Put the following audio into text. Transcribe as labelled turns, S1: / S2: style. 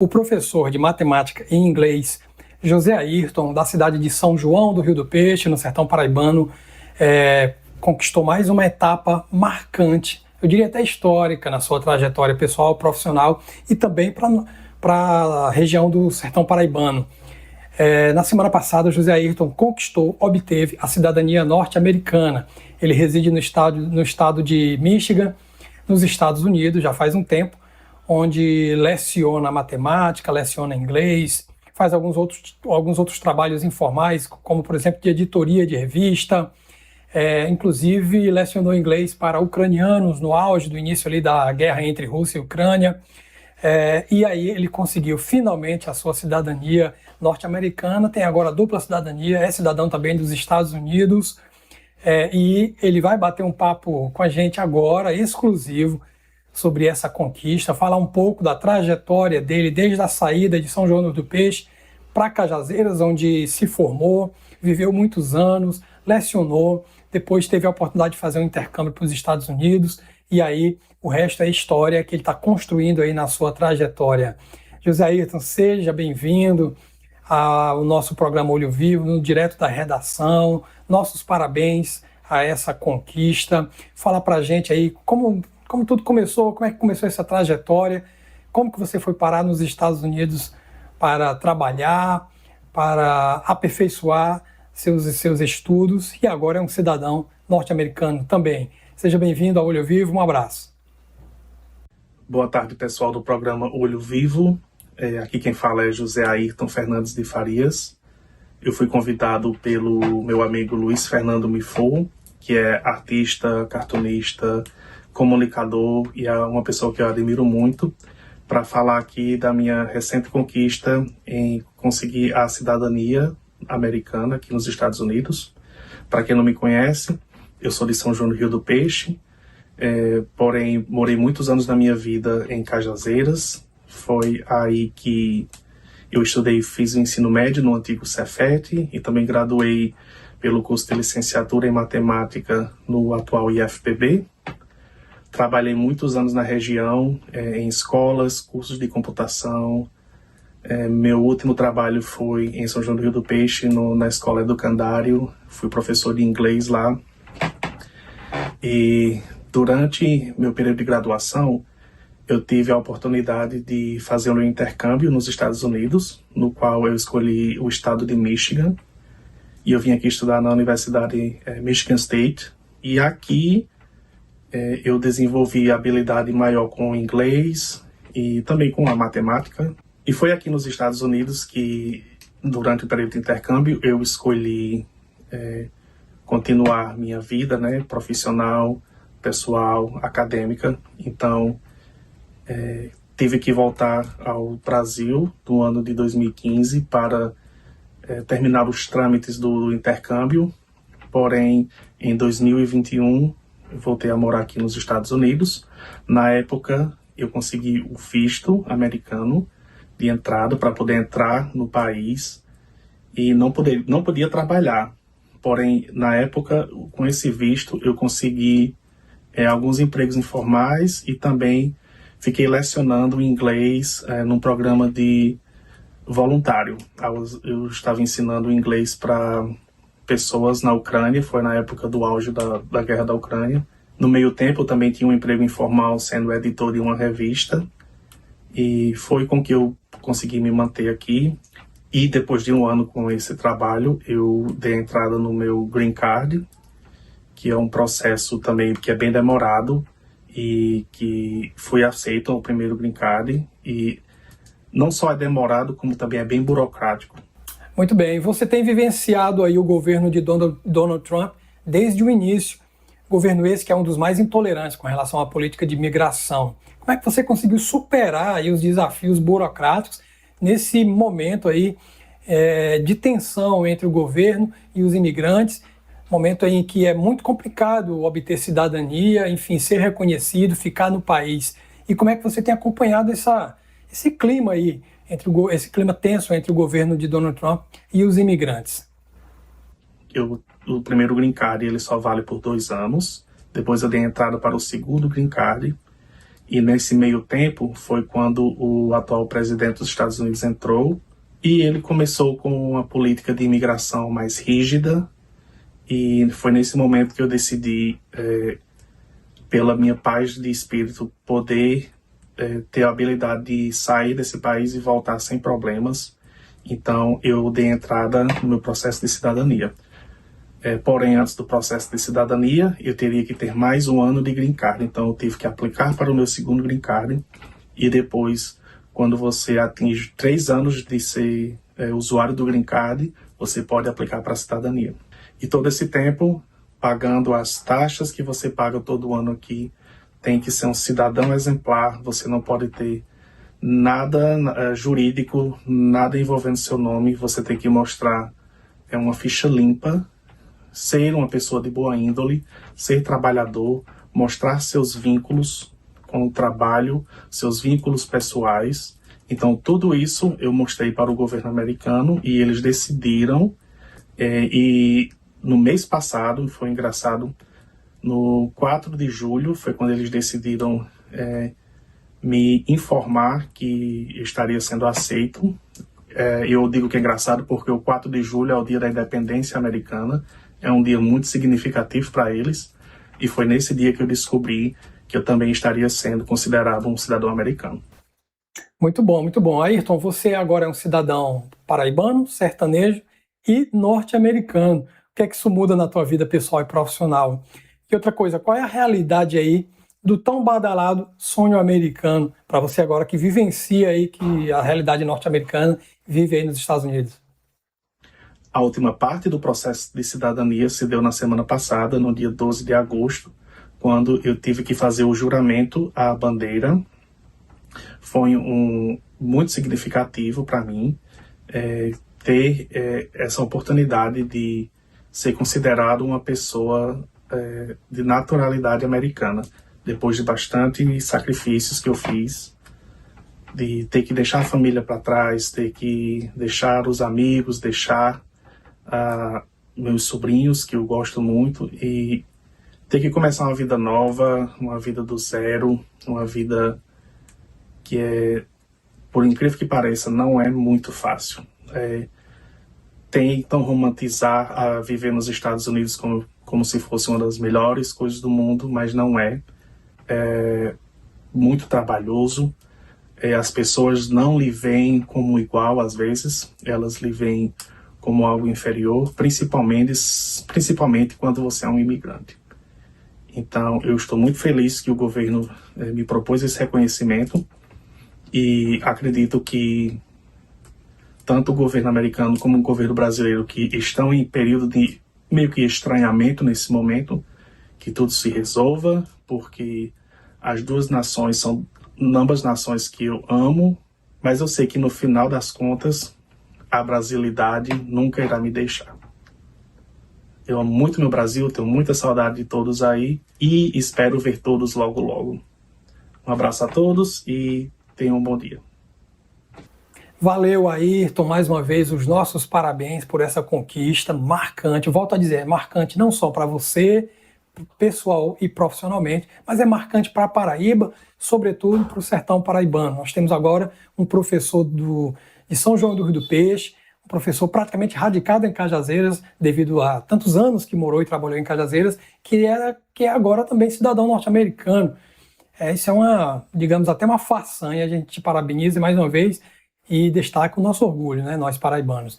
S1: O professor de matemática e inglês José Ayrton, da cidade de São João do Rio do Peixe, no sertão paraibano, conquistou mais uma etapa marcante, eu diria até histórica, na sua trajetória pessoal, profissional e também para a região do sertão paraibano. Na semana passada, José Ayrton obteve a cidadania norte-americana. Ele reside no estado de Michigan, nos Estados Unidos, já faz um tempo, onde leciona matemática, leciona inglês, faz alguns outros trabalhos informais, como, por exemplo, de editoria de revista. Inclusive, lecionou inglês para ucranianos no auge do início ali da guerra entre Rússia e Ucrânia. E aí ele conseguiu finalmente a sua cidadania norte-americana, tem agora dupla cidadania, é cidadão também dos Estados Unidos, e ele vai bater um papo com a gente agora, exclusivo, sobre essa conquista, falar um pouco da trajetória dele desde a saída de São João do Peixe para Cajazeiras, onde se formou, viveu muitos anos, lecionou, depois teve a oportunidade de fazer um intercâmbio para os Estados Unidos, e aí o resto é história que ele está construindo aí na sua trajetória. José Ayrton, seja bem-vindo ao nosso programa Olho Vivo, no direto da redação. Nossos parabéns a essa conquista. Fala pra gente aí como tudo começou, como é que começou essa trajetória, como que você foi parar nos Estados Unidos para trabalhar, para aperfeiçoar seus estudos, e agora é um cidadão norte-americano também. Seja bem-vindo ao Olho Vivo, um abraço.
S2: Boa tarde, pessoal do programa Olho Vivo. Aqui quem fala é José Ayrton Fernandes de Farias. Eu fui convidado pelo meu amigo Luiz Fernando Mifou, que é artista, cartunista, comunicador e é uma pessoa que eu admiro muito, para falar aqui da minha recente conquista em conseguir a cidadania americana aqui nos Estados Unidos. Para quem não me conhece, eu sou de São João do Rio do Peixe, porém morei muitos anos da minha vida em Cajazeiras. Foi aí que eu estudei, fiz o ensino médio no antigo Cefet e também graduei pelo curso de licenciatura em matemática no atual IFPB. Trabalhei muitos anos na região, em escolas, cursos de computação. Meu último trabalho foi em São João do Rio do Peixe, na Escola Educandário. Fui professor de inglês lá. E durante meu período de graduação, eu tive a oportunidade de fazer um intercâmbio nos Estados Unidos, no qual eu escolhi o estado de Michigan. E eu vim aqui estudar na Universidade Michigan State. E aqui eu desenvolvi habilidade maior com o inglês e também com a matemática. E foi aqui nos Estados Unidos que, durante o período de intercâmbio, eu escolhi continuar minha vida, profissional, pessoal, acadêmica. Então, tive que voltar ao Brasil no ano de 2015 para terminar os trâmites do intercâmbio. Porém, em 2021, eu voltei a morar aqui nos Estados Unidos. Na época, eu consegui o visto americano de entrada para poder entrar no país e não podia trabalhar. Porém, na época, com esse visto, eu consegui alguns empregos informais e também fiquei lecionando inglês num programa de voluntário. Eu estava ensinando inglês para pessoas na Ucrânia, foi na época do auge da guerra da Ucrânia. No meio tempo, eu também tinha um emprego informal sendo editor de uma revista, e foi com que eu consegui me manter aqui. E depois de um ano com esse trabalho, eu dei entrada no meu Green Card, que é um processo também que é bem demorado, e que fui aceito ao primeiro Green Card, e não só é demorado, como também é bem burocrático.
S1: Muito bem, você tem vivenciado aí o governo de Donald Trump desde o início, governo esse que é um dos mais intolerantes com relação à política de imigração. Como é que você conseguiu superar aí os desafios burocráticos nesse momento aí de tensão entre o governo e os imigrantes, momento aí em que é muito complicado obter cidadania, enfim, ser reconhecido, ficar no país? E como é que você tem acompanhado esse clima aí, esse clima tenso entre o governo de Donald Trump e os imigrantes?
S2: O primeiro Green Card ele só vale por 2 anos. Depois eu dei entrada para o segundo Green Card, E nesse meio tempo foi quando o atual presidente dos Estados Unidos entrou e ele começou com uma política de imigração mais rígida, e foi nesse momento que eu decidi, pela minha paz de espírito, poder ter a habilidade de sair desse país e voltar sem problemas. Então eu dei entrada no meu processo de cidadania. Porém, antes do processo de cidadania, eu teria que ter mais um ano de green card. Então eu tive que aplicar para o meu segundo green card, e depois, quando você atinge 3 anos de ser usuário do green card, você pode aplicar para a cidadania. E todo esse tempo, pagando as taxas que você paga todo ano aqui, tem que ser um cidadão exemplar, você não pode ter nada jurídico, nada envolvendo seu nome, você tem que mostrar uma ficha limpa, ser uma pessoa de boa índole, ser trabalhador, mostrar seus vínculos com o trabalho, seus vínculos pessoais. Então, tudo isso eu mostrei para o governo americano e eles decidiram, e no mês passado, foi engraçado, no 4 de julho foi quando eles decidiram me informar que eu estaria sendo aceito. Eu digo que é engraçado porque o 4 de julho é o dia da independência americana, é um dia muito significativo para eles, e foi nesse dia que eu descobri que eu também estaria sendo considerado um cidadão americano.
S1: Muito bom, muito bom. Ayrton, você agora é um cidadão paraibano, sertanejo e norte-americano. O que é que isso muda na tua vida pessoal e profissional? E outra coisa, qual é a realidade aí do tão badalado sonho americano para você agora que vivencia aí que a realidade norte-americana vive aí nos Estados Unidos?
S2: A última parte do processo de cidadania se deu na semana passada, no dia 12 de agosto, quando eu tive que fazer o juramento à bandeira. Foi muito significativo para mim ter essa oportunidade de ser considerado uma pessoa de naturalidade americana, depois de bastante sacrifícios que eu fiz, de ter que deixar a família para trás, ter que deixar os amigos, deixar meus sobrinhos, que eu gosto muito, e ter que começar uma vida nova, uma vida do zero, uma vida que por incrível que pareça, não é muito fácil. Tentam romantizar a viver nos Estados Unidos como se fosse uma das melhores coisas do mundo, mas não é. É muito trabalhoso. As pessoas não lhe veem como igual às vezes, elas lhe veem como algo inferior, principalmente quando você é um imigrante. Então, eu estou muito feliz que o governo me propôs esse reconhecimento, e acredito que tanto o governo americano como o governo brasileiro, que estão em período de meio que estranhamento nesse momento, que tudo se resolva, porque as duas nações são ambas nações que eu amo, mas eu sei que no final das contas a brasilidade nunca irá me deixar. Eu amo muito meu Brasil, tenho muita saudade de todos aí e espero ver todos logo logo. Um abraço a todos e tenham um bom dia.
S1: Valeu, Ayrton, mais uma vez os nossos parabéns por essa conquista marcante. Volto a dizer, é marcante não só para você, pessoal e profissionalmente, mas é marcante para a Paraíba, sobretudo para o sertão paraibano. Nós temos agora um professor de São João do Rio do Peixe, um professor praticamente radicado em Cajazeiras, devido a tantos anos que morou e trabalhou em Cajazeiras, que é agora também cidadão norte-americano. Isso é uma, digamos, até uma façanha. A gente te parabeniza mais uma vez e destaca o nosso orgulho, né, nós paraibanos.